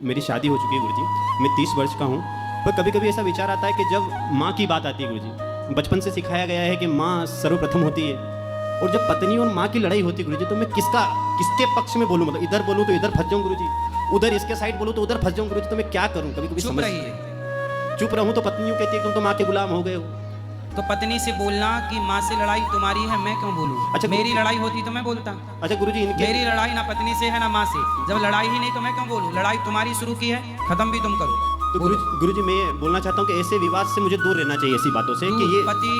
मेरी शादी हो चुकी है गुरुजी, मैं 30 वर्ष का हूँ। पर कभी कभी ऐसा विचार आता है कि जब माँ की बात आती है गुरुजी, बचपन से सिखाया गया है कि माँ सर्वप्रथम होती है, और जब पत्नी और माँ की लड़ाई होती है गुरुजी, तो मैं किसके पक्ष में बोलूँ? मतलब इधर बोलूँ तो इधर फंस जाऊँ गुरुजी, उधर इसके साइड बोलूँ तो उधर फंस जाऊँ गुरुजी, तो मैं क्या करूँ? कभी कभी समझ चुप रहूँ तो पत्नी कहती है तुम तो माँ के गुलाम हो गए हो। तो पत्नी से बोलना कि माँ से लड़ाई तुम्हारी है, मैं क्यों बोलूं? अच्छा, मेरी लड़ाई होती तो मैं बोलता। अच्छा गुरुजी, इनके मेरी लड़ाई ना पत्नी से है ना माँ से। जब लड़ाई ही नहीं तो मैं क्यों बोलूं? लड़ाई तुम्हारी शुरू की है, खत्म भी तुम करो। तो गुरुजी मैं बोलना चाहता हूँ कि ऐसे विवाद से मुझे दूर रहना चाहिए, ऐसी बातों से कि ये पति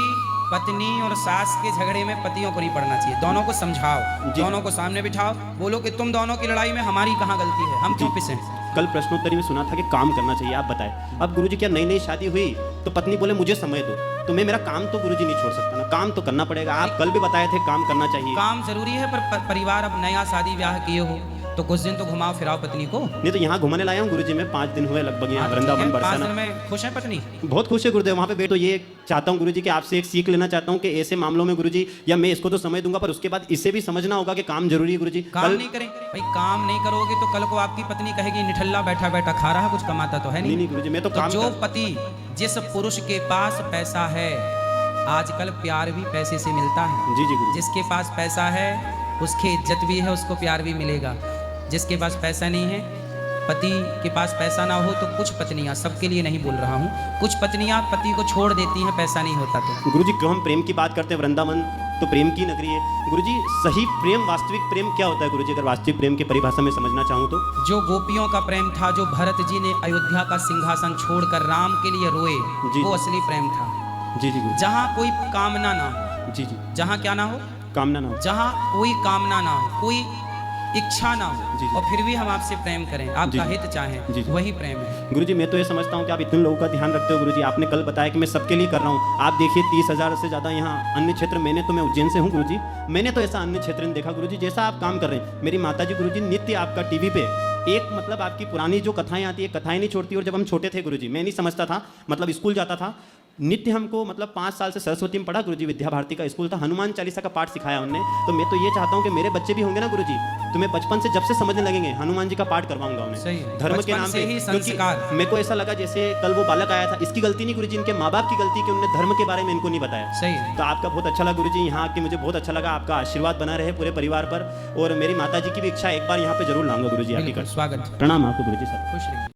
पत्नी और सास के झगड़े में पतियों को नहीं पड़ना चाहिए। दोनों को समझाओ, दोनों को सामने बिठाओ, बोलो कि तुम दोनों की लड़ाई में हमारी कहाँ गलती है, हम क्यों पिसे? कल प्रश्नोत्तरी में सुना था कि काम करना चाहिए, आप बताएं। अब गुरुजी क्या नई नई शादी हुई तो पत्नी बोले मुझे समय दो, तो मैं मेरा काम तो गुरुजी नहीं छोड़ सकता ना, काम तो करना पड़ेगा। आप कल भी बताए थे काम करना चाहिए। काम जरूरी है, पर परिवार अब नया शादी ब्याह किए हो तो कुछ दिन तो घुमाओ फिराओ पत्नी को। नहीं तो यहाँ घुमाने लाया हूँ गुरुजी, मैं 5 दिन हुए लगभग यहाँ वृंदावन बरसाना में। खुश है पत्नी? बहुत खुश है गुरुदेव। वहाँ पे बैठ तो ये चाहता हूँ गुरुजी कि आपसे एक सीख लेना चाहता हूँ कि ऐसे मामलों में गुरुजी, या मैं इसको तो समय दूंगा पर उसके बाद इसे भी समझना होगा कि काम जरूरी है गुरुजी। काम नहीं करें भाई, काम नहीं करोगे तो कल को आपकी पत्नी कहेगी निठल्ला बैठा बैठा खा रहा, कुछ कमाता तो है नहीं गुरुजी, मैं तो काम जो पति जिस पुरुष के पास पैसा है, आजकल प्यार भी पैसे से मिलता है। जी गुरुजी। जिसके पास पैसा है उसकी इज्जत भी है, उसको प्यार भी मिलेगा। जिसके पास पैसा नहीं है, पति के पास पैसा ना हो तो कुछ पत्नियां, सबके लिए नहीं बोल रहा हूँ, कुछ पत्नियां पति को छोड़ देती हैं पैसा नहीं होता तो। गुरुजी क्यों हम प्रेम की बात करते हैं, वृंदावन तो प्रेम की नगरी है गुरुजी। सही प्रेम, वास्तविक प्रेम क्या होता है गुरुजी, अगर वास्तविक प्रेम की परिभाषा में समझना चाहूँ तो? जो गोपियों का प्रेम था, जो भरत जी ने अयोध्या का सिंहासन छोड़कर राम के लिए रोए, वो असली प्रेम था। जी गुरुजी। जहाँ कोई कामना ना हो, जी जहाँ क्या ना हो, कामना ना हो, जहाँ कोई कामना ना हो, कोई इच्छा ना हो, और फिर भी हम आपसे प्रेम करें, आपका हित चाहें, वही प्रेम है गुरुजी। मैं तो ये समझता हूँ कि आप इतने लोगों का ध्यान रखते हो गुरुजी। आपने कल बताया कि मैं सबके लिए कर रहा हूँ। आप देखिए 30,000 से ज़्यादा यहाँ अन्य क्षेत्र, मैं उज्जैन से हूँ गुरुजी, मैंने तो ऐसा अन्य क्षेत्र नहीं देखा गुरुजी जैसा आप काम कर रहे हैं। मेरी माता जी गुरुजी नित्य आपका टीवी पे एक मतलब आपकी पुरानी जो कथाएं आती है, कथाएं नहीं छोड़ती। और जब हम छोटे थे गुरुजी, मैं नहीं समझता था, मतलब स्कूल जाता था, नित्य हमको मतलब 5 साल से सरस्वती में पढ़ा गुरुजी, विद्या भारती का स्कूल था, हनुमान चालीसा का पाठ सिखाया उनने। तो मैं तो ये चाहता हूँ कि मेरे बच्चे भी होंगे ना गुरुजी, तो मैं बचपन से जब से समझने लगेंगे हनुमान जी का पाठ करवाऊंगा उन्हें धर्म के नाम पे। क्योंकि मेरे को ऐसा लगा जैसे कल वो बालक आया था, इसकी गलती नहीं गुरुजी, इनके माँ बाप की गलती कि उन्होंने धर्म के बारे में इनको नहीं बताया। सही है। तो आपका बहुत अच्छा लगा गुरुजी, यहाँ आके मुझे बहुत अच्छा लगा। आपका आशीर्वाद बना रहे पूरे परिवार पर, और मेरी माता जी की भी इच्छा एक बार यहाँ पे जरूर लाऊंगा गुरुजी। आपकी स्वागत, प्रणाम आपको गुरुजी। सर खुश रहिए।